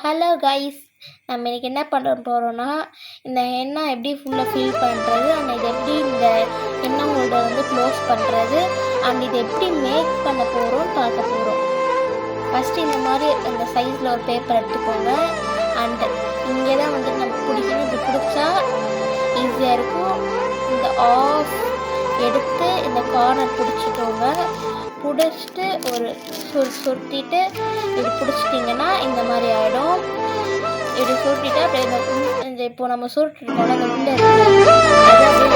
Hello guys, நம்ம இன்றைக்கி என்ன பண்ண போகிறோன்னா, இந்த ஹென்னா எப்படி ஃபுல்லாக ஃபில் பண்ணுறது அண்ட் இது எப்படி இந்த ஹென்னா ஹோல்டர் வந்து க்ளோஸ் பண்ணுறது அண்ட் இது எப்படி மேக் பண்ண போகிறோம் பார்க்க போகிறோம். ஃபஸ்ட்டு இந்த மாதிரி அந்த சைஸில் ஒரு பேப்பர் எடுத்துக்கோங்க. அண்ட் இங்கே தான் வந்து நம்ம பிடிக்கணும். இது பிடிச்சா ஈஸியாக இருக்கும். இந்த ஆஃப் எடுத்து இந்த கார்னர் பிடிச்சிக்கோங்க. பிடிச்சிட்டு ஒரு சுருட்டிட்டு இது பிடிச்சிட்டிங்கன்னா இந்த மாதிரி ஆகிடும். இப்படி சுருட்டிட்டு அப்படியே இந்த இப்போ நம்ம சுருட்டிருக்கோம்ல அந்த உள்ளே இருக்குது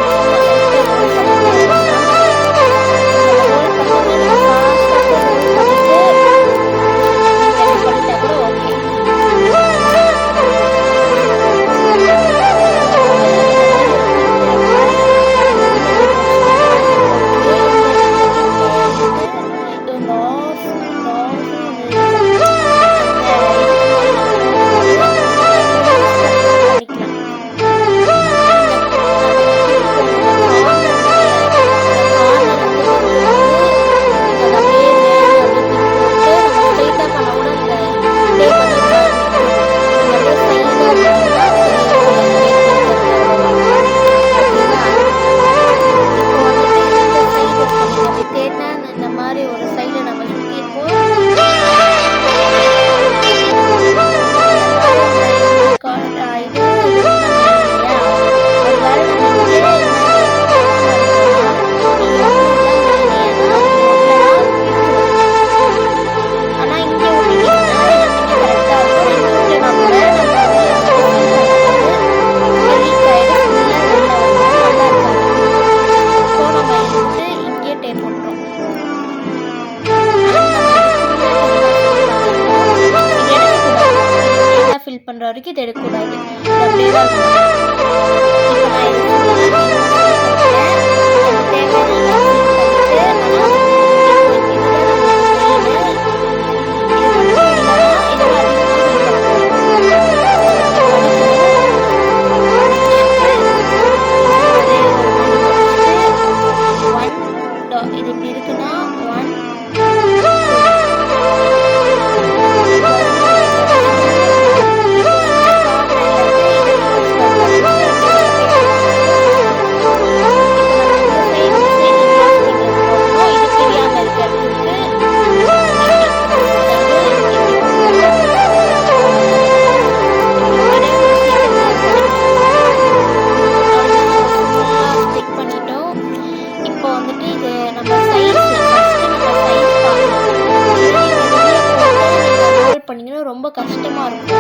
பண்ணுற வரைக்கும் இது எடுக்கக்கூடாது. அப்படியே தான் இது இப்படி இருக்குன்னா பண்ணிங்கன்னா ரொம்ப கஷ்டமாக இருக்கும்.